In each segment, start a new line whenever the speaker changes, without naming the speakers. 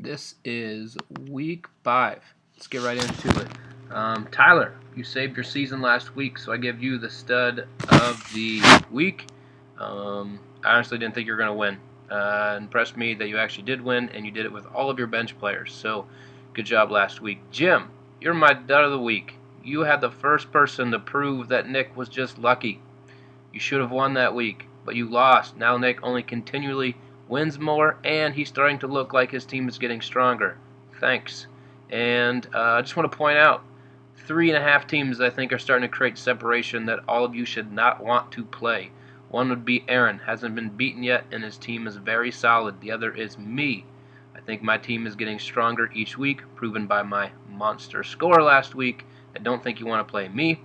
This is week 5. Let's get right into it. Tyler, you saved your season last week, so I give you the stud of the week. I honestly didn't think you were going to win. Impressed me that you actually did win, and you did it with all of your bench players. So, good job last week. Jim, you're my dud of the week. You had the first person to prove that Nick was just lucky. You should have won that week, but you lost. Now Nick only continually wins more, and he's starting to look like his team is getting stronger. Thanks. And I just want to point out, 3.5 teams I think are starting to create separation that all of you should not want to play. One would be Aaron, hasn't been beaten yet, and his team is very solid. The other is me. I think my team is getting stronger each week, proven by my monster score last week. I don't think you want to play me.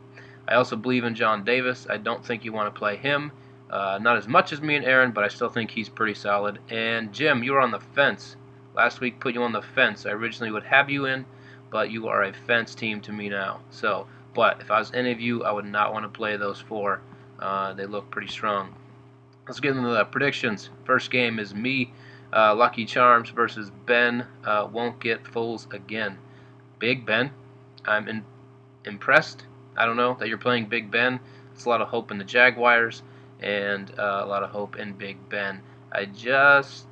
I also believe in John Davis. I don't think you want to play him. Not as much as me and Aaron, but I still think he's pretty solid. And Jim, you were on the fence. Last week put you on the fence. I originally would have you in, but you are a fence team to me now. So, but if I was any of you, I would not want to play those 4. They look pretty strong. Let's get into the predictions. First game is me, Lucky Charms versus Ben. Won't get fools again. Big Ben, I'm impressed. I don't know that you're playing Big Ben. It's a lot of hope in the Jaguars and a lot of hope in Big Ben. I don't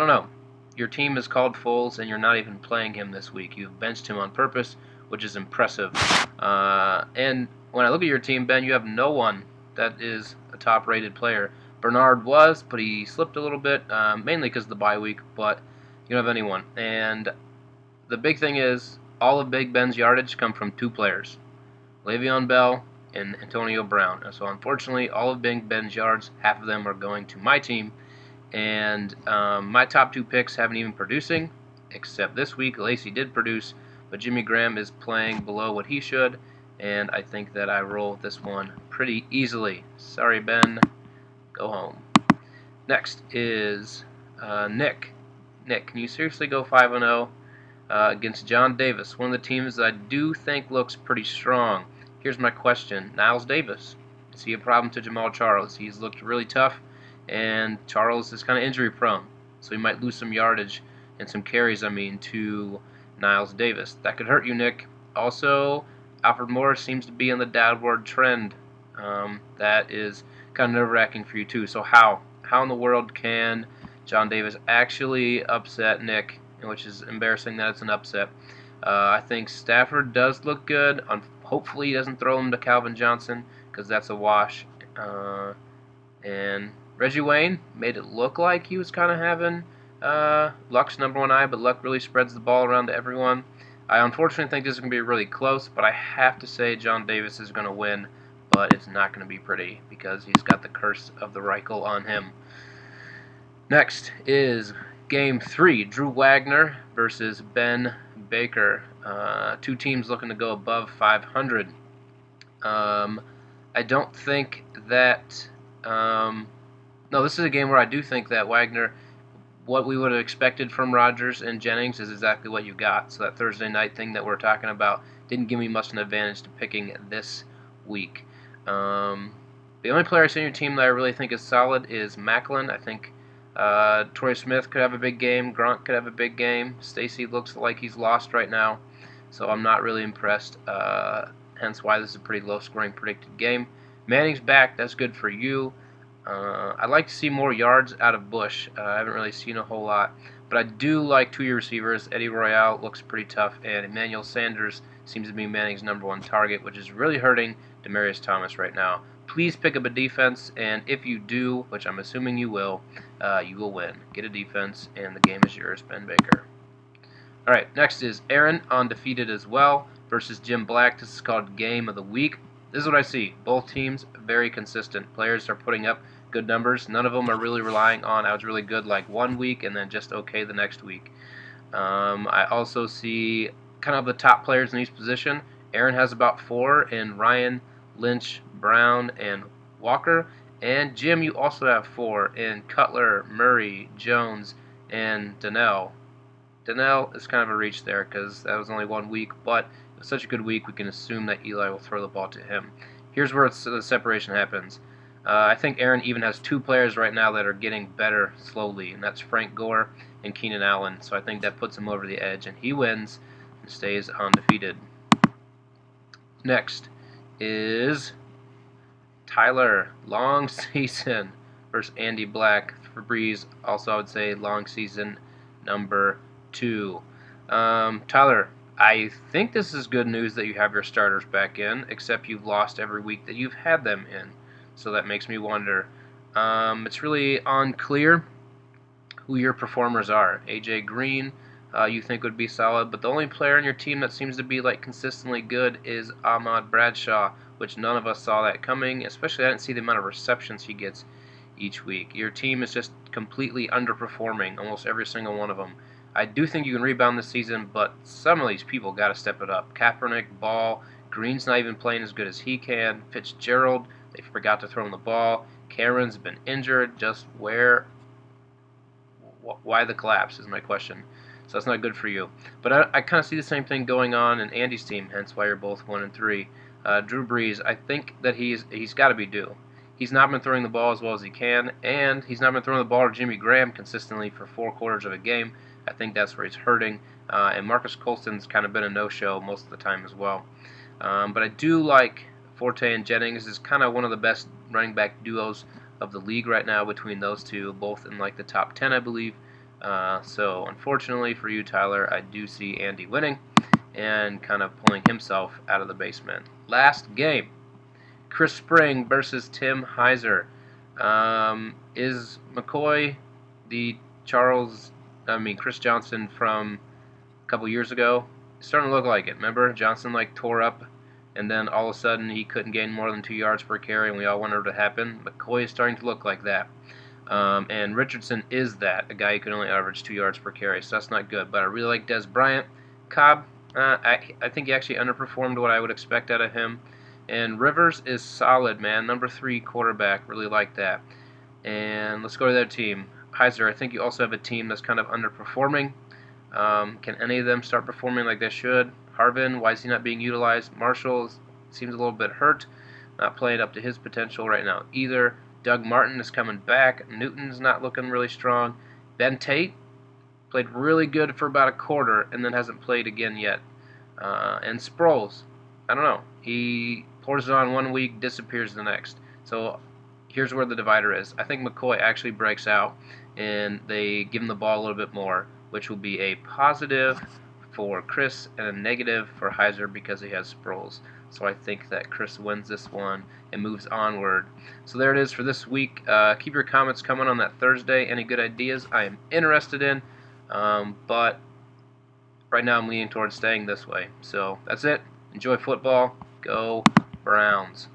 know. Your team is called Foles, and you're not even playing him this week. You've benched him on purpose, which is impressive. And when I look at your team, Ben, you have no one that is a top-rated player. Bernard was, but he slipped a little bit, mainly because of the bye week, but you don't have anyone. And the big thing is, all of Big Ben's yardage come from 2 players, Le'Veon Bell and Antonio Brown. And so unfortunately, all of Big Ben's yards, half of them are going to my team. And my top 2 picks haven't even producing, except this week. Lacey did produce, but Jimmy Graham is playing below what he should, and I think that I roll this one pretty easily. Sorry, Ben. Go home. Next is Nick. Nick, can you seriously go 5-0? Against John Davis, one of the teams that I do think looks pretty strong. Here's my question. Niles Davis, is he a problem to Jamaal Charles? He's looked really tough, and Charles is kind of injury prone, so he might lose some yardage and some carries, to Niles Davis. That could hurt you, Nick. Also, Alfred Morris seems to be in the downward trend. That is kind of nerve-wracking for you, too. So how in the world can John Davis actually upset Nick, which is embarrassing that it's an upset. I think Stafford does look good. Hopefully he doesn't throw him to Calvin Johnson, because that's a wash. And Reggie Wayne made it look like he was kind of having Luck's number 1 eye, but Luck really spreads the ball around to everyone. I unfortunately think this is going to be really close, but I have to say John Davis is going to win, but it's not going to be pretty because he's got the curse of the Reichel on him. Next is Game 3, Drew Wagner versus Ben Baker. 2 teams looking to go above 500. I don't think that... no, this is a game where I do think that Wagner, what we would have expected from Rodgers and Jennings is exactly what you got. So that Thursday night thing that we're talking about didn't give me much an advantage to picking this week. The only player I see on your team that I really think is solid is Macklin. I think Torrey Smith could have a big game. Gronk could have a big game. Stacy looks like he's lost right now, so I'm not really impressed. Hence why this is a pretty low-scoring predicted game. Manning's back. That's good for you. I'd like to see more yards out of Bush. I haven't really seen a whole lot, but I do like 2 receivers. Eddie Royale looks pretty tough, and Emmanuel Sanders seems to be Manning's number 1 target, which is really hurting Demaryius Thomas right now. Please pick up a defense, and if you do, which I'm assuming you will win. Get a defense, and the game is yours, Ben Baker. All right, next is Aaron, undefeated as well, versus Jim Black. This is called Game of the Week. This is what I see. Both teams very consistent. Players are putting up good numbers. None of them are really relying on I was really good like one week and then just okay the next week. I also see kind of the top players in each position. Aaron has about 4, and Ryan, Lynch, Brown, and Walker. And Jim, you also have 4, in Cutler, Murray, Jones, and Donnell. Donnell is kind of a reach there because that was only 1 week, but it was such a good week we can assume that Eli will throw the ball to him. Here's where the separation happens. I think Aaron even has 2 players right now that are getting better slowly, and that's Frank Gore and Keenan Allen. So I think that puts him over the edge, and he wins and stays undefeated. Next is Tyler, long season, versus Andy Black. For Breeze, also I would say long season number 2. Tyler, I think this is good news that you have your starters back in, except you've lost every week that you've had them in. So that makes me wonder. It's really unclear who your performers are. AJ Green, you think would be solid, but the only player on your team that seems to be like consistently good is Ahmad Bradshaw, which none of us saw that coming. Especially, I didn't see the amount of receptions he gets each week. Your team is just completely underperforming, almost every single one of them. I do think you can rebound this season, but some of these people got to step it up. Kaepernick, Ball, Green's not even playing as good as he can. Fitzgerald, they forgot to throw him the ball. Karen's been injured. Just why the collapse is my question. So that's not good for you. But I kind of see the same thing going on in Andy's team, hence why you're both 1-3. Drew Brees, I think that he's got to be due. He's not been throwing the ball as well as he can, and he's not been throwing the ball to Jimmy Graham consistently for 4 quarters of a game. I think that's where he's hurting. And Marcus Colston's kind of been a no-show most of the time as well. But I do like Forte and Jennings. Is kind of one of the best running back duos of the league right now between those two, both in like the top 10, I believe. So unfortunately for you, Tyler, I do see Andy winning and kind of pulling himself out of the basement. Last game, Chris Spring versus Tim Heiser. Is McCoy the Chris Johnson from a couple years ago? It's starting to look like it. Remember, Johnson like tore up, and then all of a sudden he couldn't gain more than 2 yards per carry, and we all wondered what happened. McCoy is starting to look like that. And Richardson is that, a guy who can only average 2 yards per carry, so that's not good. But I really like Des Bryant. Cobb, I think he actually underperformed what I would expect out of him. And Rivers is solid, man. Number 3 quarterback, really like that. And let's go to their team. Heiser, I think you also have a team that's kind of underperforming. Can any of them start performing like they should? Harvin, why is he not being utilized? Marshall seems a little bit hurt, not playing up to his potential right now either. Doug Martin is coming back. Newton's not looking really strong. Ben Tate played really good for about a quarter and then hasn't played again yet. And Sproles, I don't know. He pours it on 1 week, disappears the next. So here's where the divider is. I think McCoy actually breaks out and they give him the ball a little bit more, which will be a positive for Chris and a negative for Heiser because he has Sproles. So I think that Chris wins this one and moves onward. So there it is for this week. Keep your comments coming on that Thursday. Any good ideas I am interested in. But right now I'm leaning towards staying this way. So that's it. Enjoy football. Go Browns.